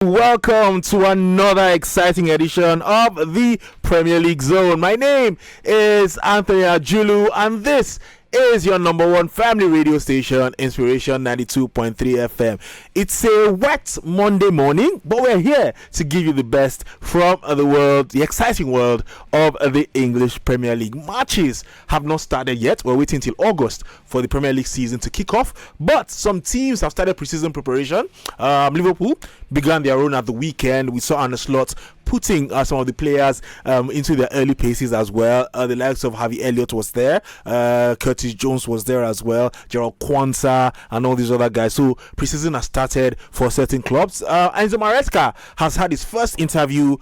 Welcome to another exciting edition of the Premier League Zone. My name is Anthony Ajulu, and this is your number one family radio station, Inspiration 92.3 FM. It's a wet Monday morning, but we're here to give you the best from the world, the exciting world of the English Premier League. Matches have not started yet. We're waiting till August for the Premier League season to kick off, but some teams have started preseason preparation. Liverpool began their own at the weekend. We saw Arne Slot putting some of the players into their early paces as well. The likes of 𝐕𝐍𝐻𝐈𝐍𝐿 was there, Curtis Jones was there as well, Gerald Quansah and all these other guys. So preseason has started for certain clubs. 𝐈𝐍𝐻𝐈𝐑𝐀𝐓𝐈���𝐿 has had his first interview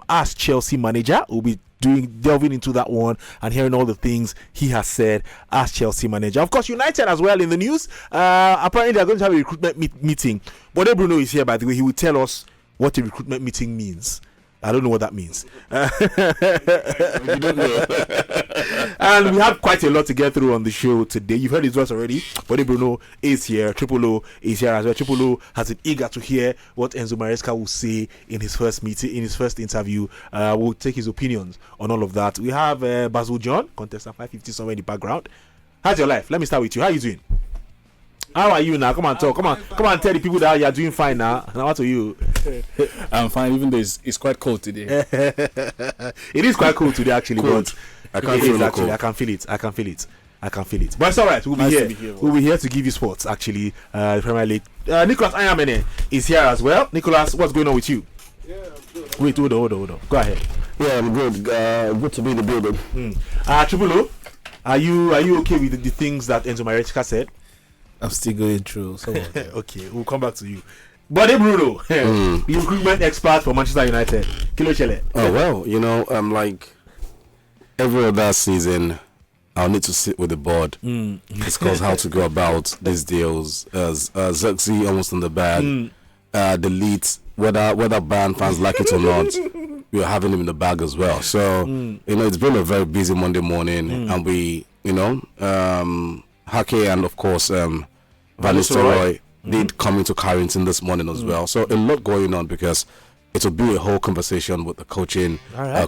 as Chelsea manager. We'll be delving into that one and hearing all the things he has said as Chelsea manager. Of course, United as well in the news. Apparently they're going to have a recruitment meeting. Bode Bruno is here, by the way. He will tell us what a recruitment meeting means. I don't know what that means. You don't know. And we have quite a lot to get through on the show today. You've heard his voice already. Bode Bruno is here. Triple O is here as well. Triple O has been eager to hear what 𝐈𝐍𝐻 𝐈𝐑𝐀𝐓𝐈���𝐿 will say in his first meeting, in his first interview. We'll take his opinions on all of that. We have Basil John, contestant 550 somewhere in the background. How's your life? Let me start with you. How are you doing? How are you now? Come on, talk. Come on, tell the people that you're doing fine now. Now, what are you? I'm fine, even though it's quite cold today. It is quite cold today, actually. Cold. But I can't feel actually. cold. I can feel it. But it's all right. We'll be here. We'll be here to give you sports. Actually, the Premier League. Nicholas Ayamene is here as well. Nicholas, what's going on with you? Yeah, I'm good. Wait, hold on. Go ahead. Yeah, I'm good. Good to be in the building. Triple O, are you okay with the things that 𝐈𝐍𝐻 𝐈𝐑𝐀𝐓𝐈���𝐿 said? I'm still going through. So Okay, we'll come back to you. Bode Bruno, the recruitment expert for Manchester United. Kilo Chele. Oh well, like every other season, I'll need to sit with the board, discuss how to go about these deals. As 𝐒𝐭𝐚𝐲 almost on the bag, the Ligt, whether Bayern fans like it or not, we're having him in the bag as well. So it's been a very busy Monday morning, and we, Hake and of course Van Nistelrooy did come into Carrington this morning as well. So a lot going on because it will be a whole conversation with the coaching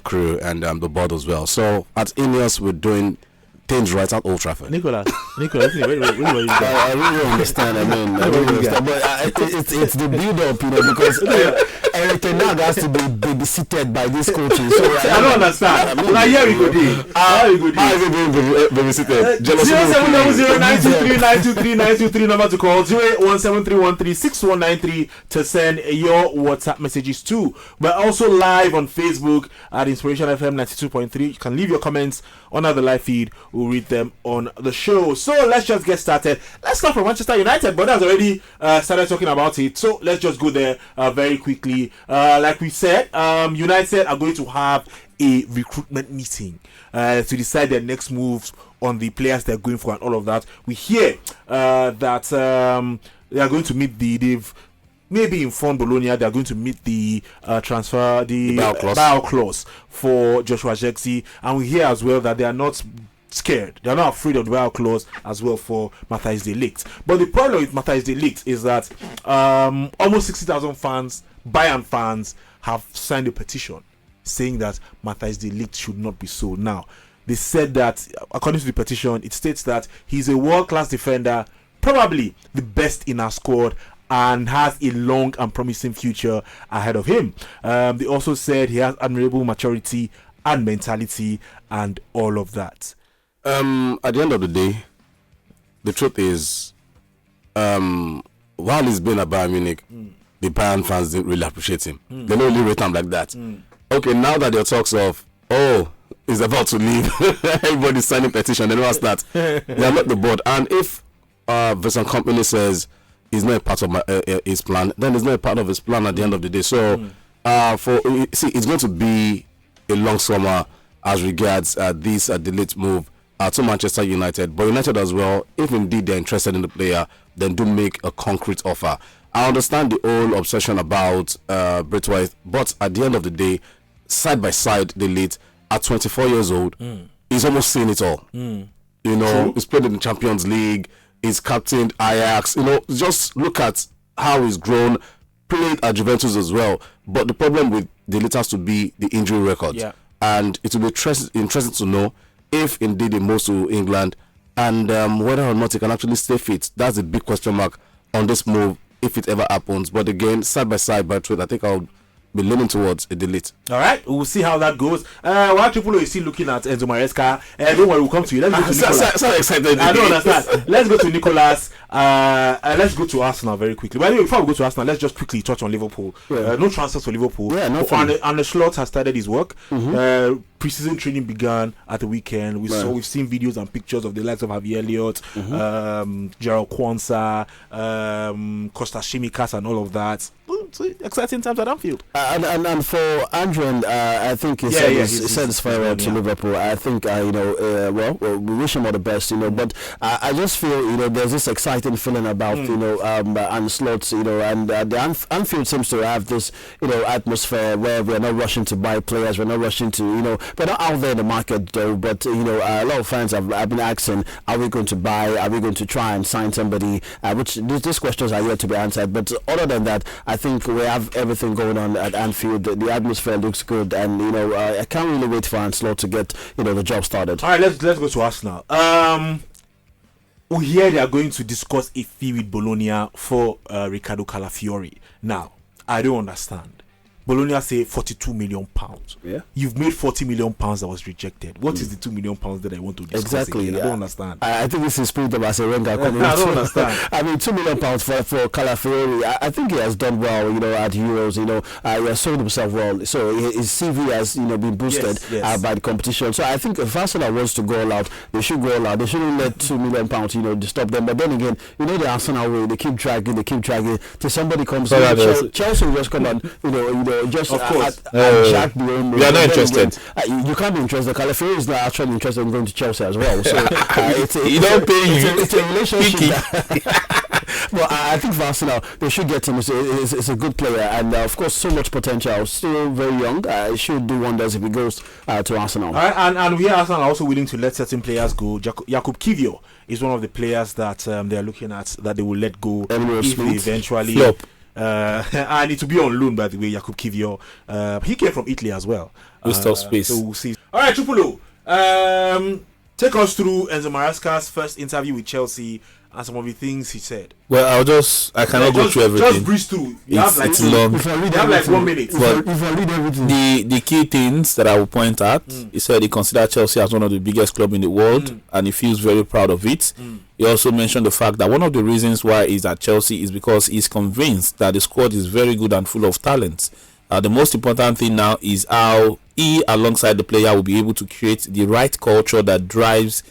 crew and the board as well. So at Ineos, we're doing things right at Old Trafford. Nicholas, wait, where were you? I really understand. I really understand. But it's the build-up, because Eric Ten Hag has to be babysitted by this coaching. So I don't understand. Now here we go. How is it being babysitted? 0700923923923 number to call 08173136193 to send your WhatsApp messages to. We're also live on Facebook at Inspiration FM 92.3. You can leave your comments under the live feed. We'll read them on the show. So let's just get started. Let's start from Manchester United, but that's already started talking about it. So let's just go there very quickly. Like we said, United are going to have a recruitment meeting to decide their next moves on the players they're going for and all of that. We hear that they are going to meet they've maybe informed Bologna they are going to meet the transfer, the buyout clause for Joshua Zirkzee, and we hear as well that they are not scared. They are not afraid of the buyout clause as well for Matthijs de Ligt. But the problem with Matthijs de Ligt is that almost 60,000 fans, Bayern fans, have signed a petition saying that Matthijs de Ligt should not be sold. Now, they said that according to the petition, it states that he's a world-class defender, probably the best in our squad, and has a long and promising future ahead of him. They also said he has admirable maturity and mentality and all of that. At the end of the day, the truth is, while he's been at Bayern Munich, the Bayern fans didn't really appreciate him. They don't really rate him like that. Okay, now that there are talks of, he's about to leave, everybody's signing petition, they don't ask that. They are not the board. And if Vincent Kompany says he's not a part of his plan, then he's not a part of his plan at the end of the day. So, it's going to be a long summer as regards this Ligt move to Manchester United, but United as well, if indeed they're interested in the player, then do make a concrete offer. I understand the whole obsession about Braithwaite, but at the end of the day, side by side, the Ligt at 24 years old, he's almost seen it all. True. He's played in the Champions League, he's captained Ajax. Just look at how he's grown. played at Juventus as well. But the problem with the Ligt has to be the injury record. Yeah. And it will be interesting to know if indeed he moves to England and whether or not he can actually stay fit. That's a big question mark on this move if it ever happens. But again, side by side, by truth, I think I'll be leaning towards a delete. All right, we'll see how that goes. While people are still looking at 𝐿𝐍𝐲 𝐅𝐼𝐍𝐾, don't worry, we'll come to you. Let's go to Nicolas. So excited. I don't understand. Let's go to Nicolas. Let's go to Arsenal very quickly. By the way, before we go to Arsenal, let's just quickly touch on Liverpool. No transfers for Liverpool. Yeah, nothing. And the Slot has started his work. Preseason training began at the weekend. We've seen videos and pictures of the likes of 𝐈𝐍𝐿𝐍, Gerald Kwanzaa, Kostas Tsimikas, and all of that. It's exciting times at Anfield. And for Andrew, I think he said his farewell to Liverpool. I think we wish him all the best, but I just feel there's this exciting feeling about and Slots, and the Anfield seems to have this atmosphere where we're not rushing to buy players, we're not rushing to we're not out there in the market though, but a lot of fans have been asking, are we going to buy, are we going to try and sign somebody, which these questions are yet to be answered. But other than that, I think we have everything going on at Anfield. The atmosphere looks good, and I can't really wait for Anslot to get the job started. All right, let's go to Arsenal. We hear they are going to discuss a fee with Bologna for Riccardo Calafiori. Now, I don't understand. Bologna say £42 million. Yeah, you've made £40 million that was rejected. What is the £2 million that I want to discuss? Exactly. Again? I don't understand. I think this is spirit of Aserenga coming. I don't understand. I mean, £2 million for Calafiori. I think he has done well. At Euros. He has sold himself well. So his CV has been boosted by the competition. So I think if Arsenal wants to go all out, they should go all out. They shouldn't let £2 million stop them. But then again, the Arsenal way, they keep dragging till somebody comes. Chelsea will just come on. Just of course. Jack we are not interested. You can't be interested. Calafiori is not actually interested in going to Chelsea as well. So it's a relationship. Well, I think for Arsenal, they should get him. It's a good player, and of course, so much potential. Still very young. He should do wonders if he goes to Arsenal. All right, and we are Arsenal are also willing to let certain players go. 𝐿𝐍𝐾𝐈𝐍𝐾 is one of the players that they are looking at that they will let go if they eventually flop. And it will be on loan, by the way. 𝐿𝐍𝐾𝐈𝐍𝐾, he came from Italy as well. Space. So we'll see. All right, Chupolo, take us through _�NZO Maresca's first interview with Chelsea and some of the things he said. Well, I cannot go through everything. Just breeze through. It's long. You have like 1 minute. But the key things that I will point at, he said he considered Chelsea as one of the biggest clubs in the world, and he feels very proud of it. He also mentioned the fact that one of the reasons why he's at Chelsea is because he's convinced that the squad is very good and full of talent. The most important thing now is how he, alongside the player, will be able to create the right culture that drives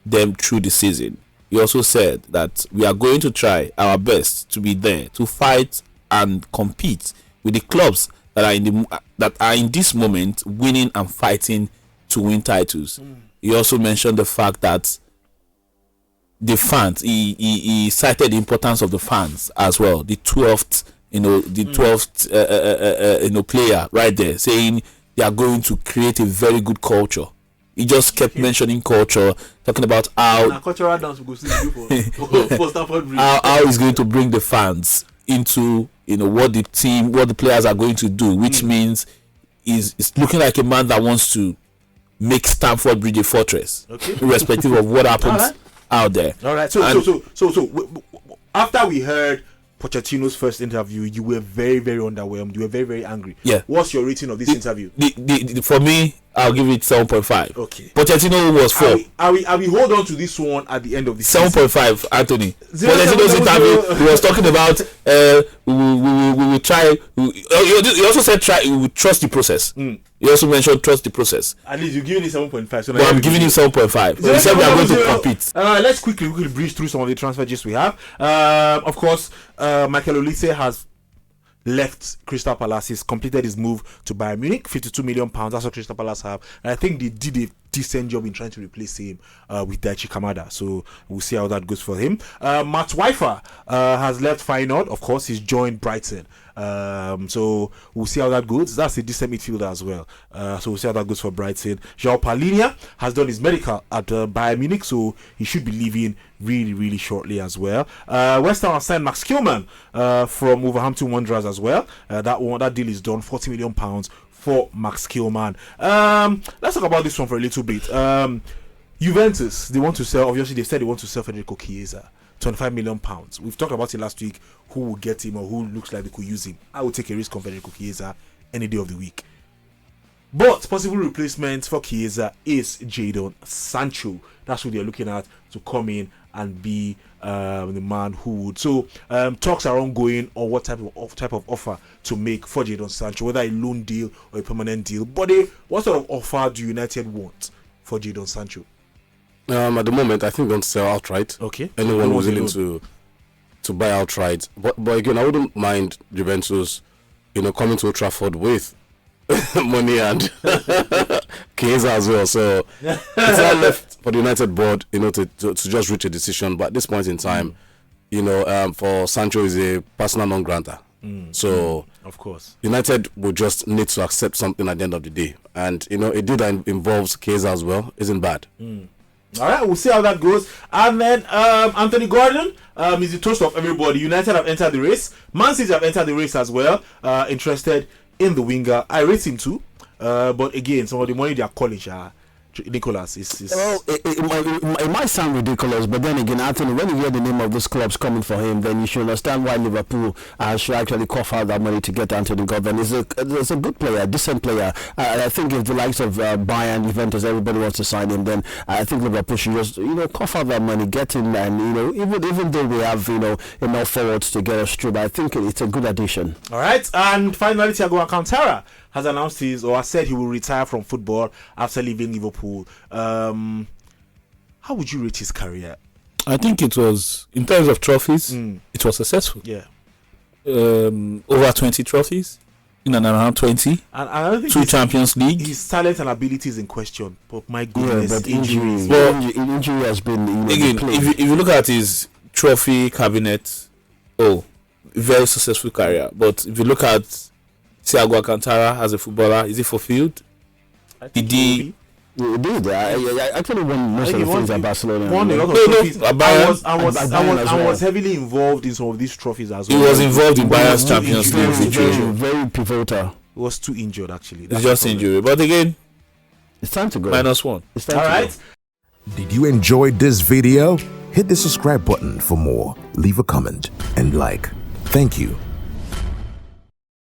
them through the season. He also said that we are going to try our best to be there to fight and compete with the clubs that are in this moment winning and fighting to win titles. He also mentioned the fact that the fans, he cited the importance of the fans as well. The 12th player right there, saying they are going to create a very good culture. He just kept mentioning culture, talking about how cultural dance we go see for Stamford Bridge. How he's going to bring the fans into what the players are going to do, which means it's looking like a man that wants to make Stamford Bridge a fortress, irrespective of what happens out there. All right. So after we heard Pochettino's first interview, you were very, very underwhelmed. You were very, very angry. Yeah. What's your rating of this interview? For me, I'll give it 7.5. Okay. Pochettino was 4. Are we hold on to this one at the end of the 7.5, Anthony. Pochettino's interview, he was talking about we will try. He also said we will trust the process. He also mentioned trust the process. At least you're giving it 7.5. So I'm giving him 7.5. He said we are going to compete. Let's quickly breeze through some of the transfer gist we have. Of course, Michael Olise has left Crystal Palace. He's completed his move to Bayern Munich, £52 million. That's what Crystal Palace have. And I think they did a decent job in trying to replace him with Daichi Kamada. So we'll see how that goes for him. Matt Wyfer has left Feyenoord. Of course, he's joined Brighton. So we'll see how that goes. That's a decent midfielder as well. So we'll see how that goes for Brighton. João Palhinha has done his medical at Bayern Munich, so he should be leaving really shortly as well. West Ham have signed Max Kilman from Wolverhampton Wanderers as well. That deal is done, £40 million for Max Kilman. Let's talk about this one for a little bit. Juventus, they want to sell. Obviously, they said they want to sell Federico Chiesa, £25 million. We've talked about it last week. Who will get him or who looks like they could use him? I would take a risk on Federico Chiesa any day of the week. But possible replacement for Chiesa is Jadon Sancho. That's who they're looking at to come in and be the man who would. So talks are ongoing on what type of offer to make for Jadon Sancho, whether a loan deal or a permanent deal. But what sort of offer do United want for Jadon Sancho? At the moment, I think they want to sell outright. Okay. Anyone who's willing to buy outright. But again, I wouldn't mind Juventus, coming to Old Trafford with money and Chiesa as well. So it's not left for the United board, to just reach a decision. But at this point in time, for Sancho is a personal non-grantor. So of course, United will just need to accept something at the end of the day. And a deal that involves Chiesa as well isn't bad. All right, we'll see how that goes. And then Anthony Gordon is the toast of everybody. United have entered the race. Man City have entered the race as well. Interested in the winger. I rate him too. But again, some of the money they are calling Nicholas is well, it might sound ridiculous, but then again, Anthony, when you hear the name of these clubs coming for him, then you should understand why Liverpool should actually cough out that money to get Anthony Gordon. He's a good player, a decent player. I think if the likes of Bayern, Juventus, everybody wants to sign him, then I think Liverpool should just cough out that money, get him, and even though we have enough forwards to get us through, but I think it's a good addition. All right, and finally, Thiago Alcantara has announced has said he will retire from football after leaving Liverpool. How would you rate his career? I think it was, in terms of trophies, it was successful. Yeah. Over 20 trophies, in and around 20. And I don't think 2 Champions League. His talent and abilities in question. But my goodness, but injuries. Injury has been again, if you look at his trophy cabinet, very successful career. But if you look at Thiago Alcantara as a footballer, is he fulfilled? Did he? He did. I actually won most of the things at Barcelona. Won a lot of trophies. I was heavily involved in some of these trophies as well. He was involved in Bayern's Champions League situation. Very pivotal. He was too injured, actually. It's just injury. But again, it's time to go. -1. It's time All to right. go. Did you enjoy this video? Hit the subscribe button for more. Leave a comment and like. Thank you.